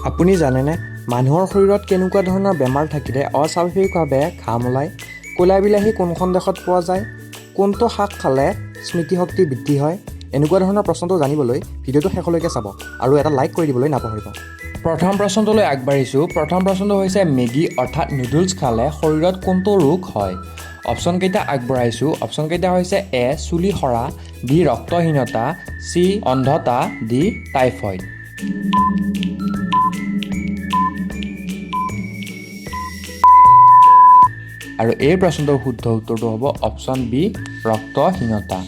আপুনি জানেনে মানুহৰ শৰীৰত কেনেকুৱা ধৰণৰ বেমাৰ থাকিলে অস্বাভাৱিকভাৱে ঘাম ওলায়? ক'লা বিলাহী কোনখন দেশত পোৱা যায়? কোনটো শাক খালে স্মৃতিশক্তি বৃদ্ধি হয়? এনেকুৱা ধৰণৰ প্ৰশ্নটো জানিবলৈ ভিডিঅ'টো শেষলৈকে চাব আৰু এটা লাইক কৰি দিবলৈ নাপাহৰিব। প্ৰথম প্ৰশ্নটোলৈ আগবাঢ়িছোঁ। প্ৰথম প্ৰশ্নটো হৈছে মেগী অৰ্থাৎ নুডলছ খালে শৰীৰত কোনটো ৰোগ হয়? অপশ্যনকেইটা আগবঢ়াইছোঁ। অপশ্যনকেইটা হৈছে এ চুলি সৰা, বি ৰক্তহীনতা, চি অন্ধতা, ডি টাইফইড। আৰু এই প্ৰশ্নটোৰ শুদ্ধ উত্তৰটো হ'ব অপশ্যন বি ৰক্তহীনতা।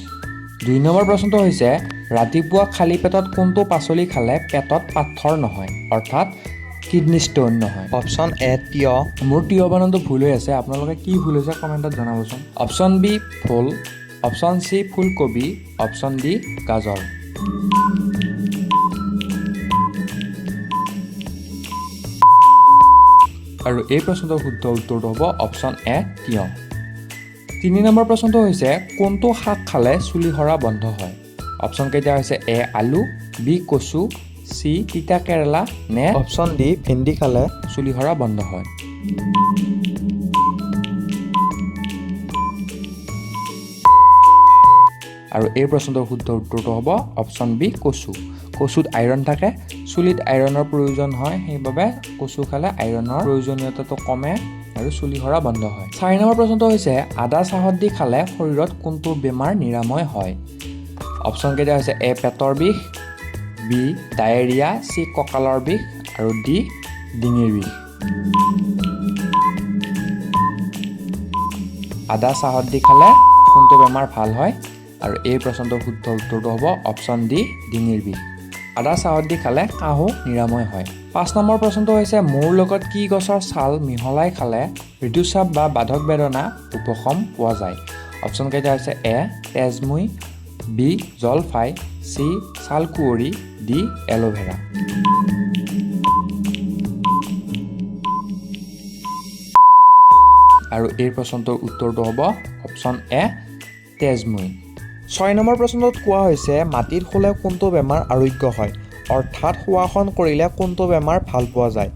2 নম্বৰ প্ৰশ্নটো হৈছে ৰাতিপুৱা খালী পেটত কোনটো পাচলি খালে পেটত পাথৰ নহয় অৰ্থাৎ কিডনী ষ্টোন নহয়? অপশ্যন এ তিয়হ। মোৰ তিয়হ বানানটো ভুল হৈ আছে, আপোনালোকে কি ভুল হৈছে কমেণ্টত জনাবচোন। অপশ্যন বি ভোল, অপশ্যন চি ফুলকবি, অপশ্যন ডি গাজৰ। আৰু এই প্ৰশ্নটোৰ শুদ্ধ উত্তৰটো হ'ব অপশ্যন এ তিয়হ। 3 নম্বৰ প্ৰশ্নটো হৈছে কোনটো শাক খালে চুলি সৰা বন্ধ হয়? অপশ্যনকেইটা হৈছে এ আলু, বি কচু, চি তিতা কেৰেলা নে অপশ্যন ডি ভেন্দি খালে চুলি সৰা বন্ধ হয়। আৰু এই প্ৰশ্নটোৰ শুদ্ধ উত্তৰটো হ'ব অপশ্যন বি কচু। কচুত আইৰণ থাকে, চুলিত আইৰণৰ প্ৰয়োজন হয়, সেইবাবে কচু খালে আইৰণৰ প্ৰয়োজনীয়তাটো কমে আৰু চুলি সৰা বন্ধ হয়। 4 নম্বৰ প্ৰশ্নটো হৈছে আদা চাহত দি খালে শৰীৰত কোনটো বেমাৰ নিৰাময় হয়? অপশ্যনকেইটা হৈছে এ পেটৰ বিষ, বি ডায়েৰিয়া, চি কঁকালৰ বিষ আৰু ডি ডিঙিৰ বিষ। আদা চাহত দি খালে কোনটো বেমাৰ ভাল হয়? আৰু এই প্ৰশ্নটোৰ শুদ্ধ উত্তৰটো হ'ব অপশ্যন ডি ডিঙিৰ বিষ। আদা চাহত দি খালে কাহো নিৰাময় হয়। 5 নম্বৰ প্ৰশ্নটো হৈছে মৌৰ লগত কি গছৰ ছাল মিহলাই খালে ঋতুস্ৰাৱ বা বাধক বেদনা উপশম পোৱা যায়? অপশ্যনকেইটা হৈছে এ তেজমুই, বি জলফাই, চি ছালকুঁৱৰী, ডি এল'ভেৰা। আৰু এই প্ৰশ্নটোৰ উত্তৰটো হ'ব অপশ্যন এ তেজমুই। 6 নম্বৰ প্ৰশ্নটোত কোৱা হৈছে মাটিত শুলে কোনটো বেমাৰ আৰোগ্য হয় অৰ্থাৎ শোৱাসন কৰিলে কোনটো বেমাৰ ভাল পোৱা যায়?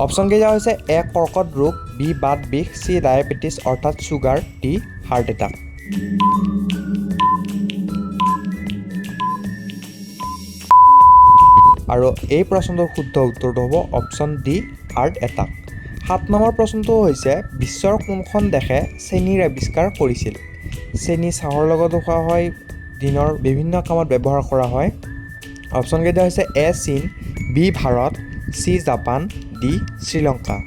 অপশ্যনকেইটা হৈছে এ কৰ্কট ৰোগ, বি বাত বিষ, চি ডায়েবেটিছ অৰ্থাৎ ছুগাৰ, ডি হাৰ্ট এটাক। আৰু এই প্ৰশ্নটোৰ শুদ্ধ উত্তৰটো হ'ব অপশ্যন ডি হাৰ্ট এটাক। 7 নম্বৰ প্ৰশ্নটো হৈছে বিশ্বৰ কোনখন দেশে চেনিৰ আৱিষ্কাৰ কৰিছিল? চেনি চাহৰ লগতো খোৱা হয়, দিনৰ বিভিন্ন কামত ব্যৱহাৰ কৰা হয়। অপশ্যনকেইটা হৈছে এ চীন, B Bharat, C Japan, D Sri Lanka.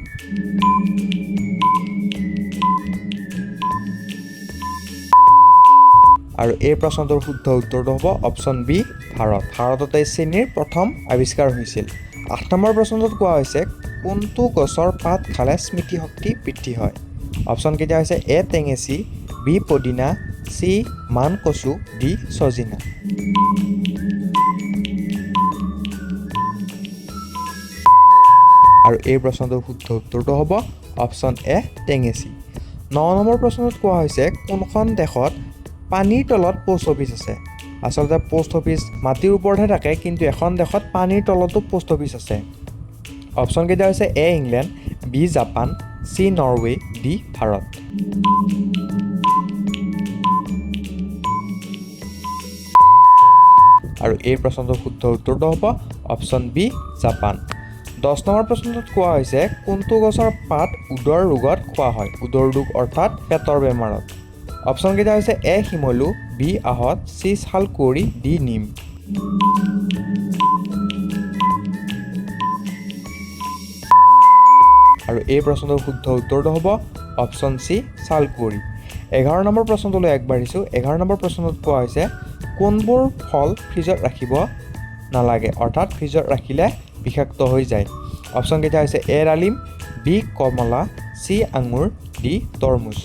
আৰু এই প্ৰশ্নটোৰ শুদ্ধ উত্তৰটো হ'ব অপশ্যন বি ভাৰত। ভাৰততে চেনিৰ প্ৰথম আৱিষ্কাৰ হৈছিল। 8 নম্বৰ প্ৰশ্নটোত কোৱা হৈছে কোনটো গছৰ পাত খালে স্মৃতিশক্তি বৃদ্ধি হয়? অপশ্যনকেইটা হৈছে এ টেঙেচি, বি পদিনা, চি মান কচু, ডি ছজিনা। আৰু এই প্ৰশ্নটোৰ শুদ্ধ উত্তৰটো হ'ব অপশ্যন এ টেঙেচি। 9 নম্বৰ প্ৰশ্নটোত কোৱা হৈছে কোনখন দেশত পানীৰ তলত পোষ্ট অফিচ আছে? আচলতে পোষ্ট অফিচ মাটিৰ ওপৰতহে থাকে, কিন্তু এখন দেশত পানীৰ তলতো পোষ্ট অফিচ আছে। অপশ্যনকেইটা হৈছে A England, B Japan, C Norway, D Bharat. আৰু এই প্ৰশ্নটোৰ শুদ্ধ উত্তৰটো হ'ব অপশ্যন বি জাপান। 10 নম্বৰ প্ৰশ্নটোত কোৱা হৈছে কোনটো গছৰ পাত উদৰ ৰোগত খোৱা হয়? উদৰ ৰোগ অৰ্থাৎ পেটৰ বেমাৰত। অপশ্যনকেইটা হৈছে এ শিমলু, বি আহত, চি ছালকুঁৱৰী, ডি নিম। আৰু এই প্ৰশ্নটোৰ শুদ্ধ উত্তৰটো হ'ব অপশ্যন চি ছালকুঁৱৰী। 11 নম্বৰ প্ৰশ্নটোলৈ আগবাঢ়িছোঁ। 11 নম্বৰ প্ৰশ্নটোত কোৱা হৈছে কোনবোৰ ফল ফ্ৰিজত ৰাখিব নালাগে অৰ্থাৎ ফ্ৰিজত ৰাখিলে বিষাক্ত হৈ যায়? অপশ্যনকেইটা হৈছে এ ডালিম, বি কমলা, চি আঙুৰ, ডি তৰমুজ।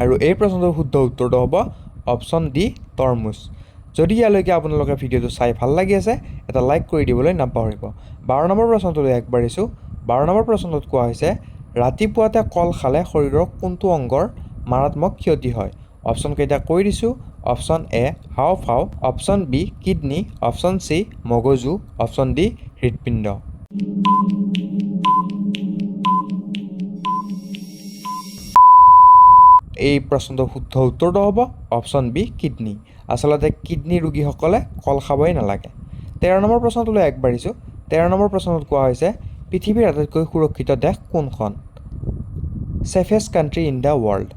আৰু এই প্ৰশ্নটোৰ শুদ্ধ উত্তৰটো হ'ব অপশ্যন ডি তৰমুজ। যদি ইয়ালৈকে আপোনালোকে ভিডিঅ'টো চাই ভাল লাগি আছে এটা লাইক কৰি দিবলৈ নাপাহৰিব। 12 নম্বৰ প্ৰশ্নটোলৈ আগবাঢ়িছোঁ। 12 নম্বৰ প্ৰশ্নটোত কোৱা হৈছে ৰাতিপুৱাতে কল খালে শৰীৰৰ কোনটো অংগৰ মাৰাত্মক ক্ষতি হয়? অপশ্যনকেইটা কৈ দিছোঁ। অপশ্যন এ হাওঁফাওঁ, option B kidney, option C মগজু, অপশ্যন ডি হৃদপিণ্ড। এই প্ৰশ্নটোৰ শুদ্ধ উত্তৰটো হ'ব অপশ্যন বি কিডনী। আচলতে কিডনী ৰোগীসকলে কল খাবই নালাগে। 13 নম্বৰ প্ৰশ্নটোলৈ আগবাঢ়িছোঁ। 13 নম্বৰ প্ৰশ্নটোত কোৱা হৈছে পৃথিৱীৰ আটাইতকৈ সুৰক্ষিত দেশ কোনখন? ছেফেষ্ট কাণ্ট্ৰি ইন দ্য ৱৰ্ল্ড।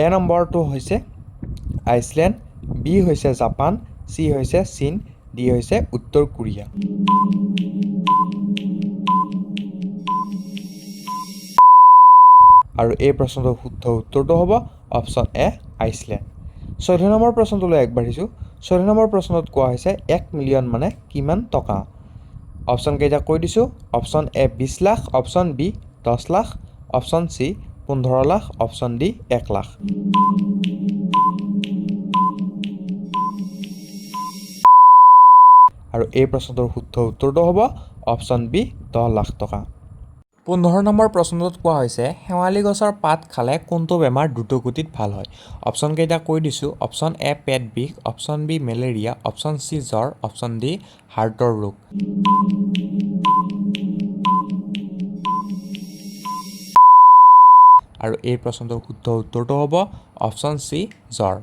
এ নম্বৰটো হৈছে আইচলেণ্ড, বি হৈছে জাপান, চি হৈছে চীন, ডি হৈছে উত্তৰ কোৰিয়া। আৰু এই প্ৰশ্নটোৰ শুদ্ধ উত্তৰটো হ'ব অপশ্যন এ আইচলেণ্ড। 14 নম্বৰ প্ৰশ্নটোলৈ আগবাঢ়িছোঁ। 14 নম্বৰ প্ৰশ্নত কোৱা হৈছে 1 মিলিয়ন মানে কিমান টকা? অপশ্যন কেইটা কৈ দিছোঁ। Option A 20 lakh, option B 10 lakh, option C 15 lakh, option D 1 lakh. আৰু এই প্ৰশ্নটোৰ শুদ্ধ উত্তৰটো হ'ব অপশ্যন বি 10 লাখ টকা। 15 নম্বৰ প্ৰশ্নটোত কোৱা হৈছে শেৱালি গছৰ পাত খালে কোনটো বেমাৰ দ্ৰুতগতিত ভাল হয়? অপশ্যন কেইটা কৈ দিছোঁ। অপশ্যন এ পেট বিষ, option B malaria, option C জ্বৰ, অপশ্যন ডি হাৰ্টৰ ৰোগ। আৰু এই প্ৰশ্নটোৰ শুদ্ধ উত্তৰটো হ'ব অপশ্যন চি জ্বৰ।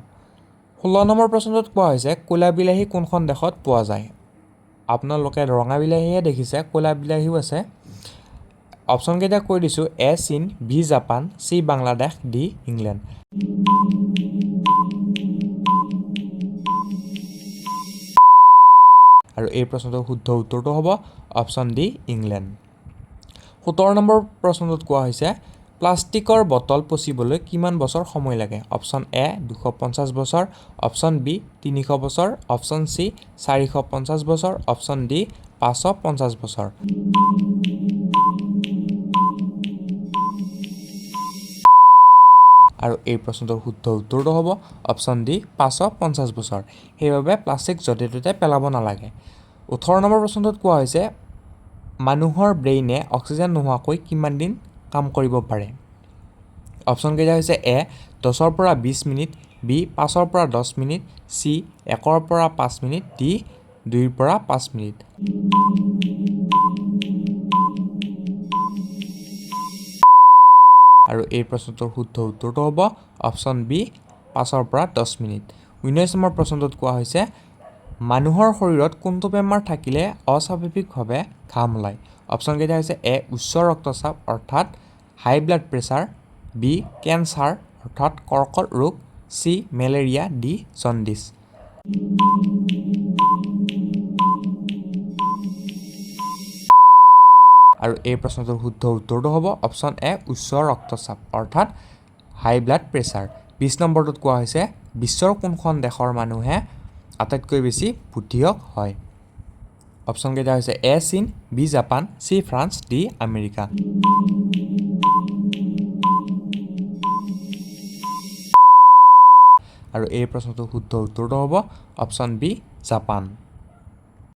16 নম্বৰ প্ৰশ্নটোত কোৱা হৈছে ক'লা বিলাহী কোনখন দেশত পোৱা যায়? আপোনালোকে ৰঙা বিলাহীহে দেখিছে, ক'লা বিলাহীও আছে। অপশ্যন কেইটা কৈ দিছোঁ। এ চীন, B Japan, C Bangladesh, D England. আৰু এই প্ৰশ্নটোৰ শুদ্ধ উত্তৰটো হ'ব অপশ্যন ডি ইংলেণ্ড। 17 নম্বৰ প্ৰশ্নটোত কোৱা হৈছে প্লাষ্টিকৰ বটল পচিবলৈ কিমান বছৰ সময় লাগে? অপশ্যন এ 250 বছৰ, অপশ্যন বি 300 বছৰ, অপশ্যন চি 450 বছৰ, অপশ্যন ডি 550 বছৰ। আৰু এই প্ৰশ্নটোৰ শুদ্ধ উত্তৰটো হ'ব অপশ্যন ডি 550 বছৰ। সেইবাবে প্লাষ্টিক য'তে ত'তে পেলাব নালাগে। 18 নম্বৰ প্ৰশ্নটোত কোৱা হৈছে মানুহৰ ব্ৰেইনে অক্সিজেন নোহোৱাকৈ কিমান দিন কাম কৰিব পাৰে? অপশ্যন কেইটা হৈছে এ 10ৰ পৰা 20 মিনিট, বি 5ৰ পৰা 10 মিনিট, চি 1ৰ পৰা 5 মিনিট, ডি 2ৰ পৰা 5 মিনিট। আৰু এই প্ৰশ্নটোৰ শুদ্ধ উত্তৰটো হ'ব অপশ্যন বি 5ৰ পৰা 10 মিনিট। 19 নম্বৰ প্ৰশ্নটোত কোৱা হৈছে মানুহৰ শৰীৰত কোনটো বেমাৰ থাকিলে অস্বাভাৱিকভাৱে ঘাম ওলায়? অপশ্যন কেইটা হৈছে এ উচ্চ ৰক্তচাপ অৰ্থাৎ হাই ব্লাড প্ৰেছাৰ, বি কেঞ্চাৰ অৰ্থাৎ কৰ্কট ৰোগ, চি মেলেৰিয়া, ডি জণ্ডিছ। আৰু এই প্ৰশ্নটোৰ শুদ্ধ উত্তৰটো হ'ব অপশ্যন এ উচ্চ ৰক্তচাপ অৰ্থাৎ হাই ব্লাড প্ৰেছাৰ। 20 নম্বৰটোত কোৱা হৈছে বিশ্বৰ কোনখন দেশৰ মানুহে আটাইতকৈ বেছি বুদ্ধিয়ক হয়? অপশ্যন কেইটা হৈছে এ চীন, B Japan, C France, D America. আৰু এই প্ৰশ্নটোৰ শুদ্ধ উত্তৰটো হ'ব অপশ্যন বি জাপান।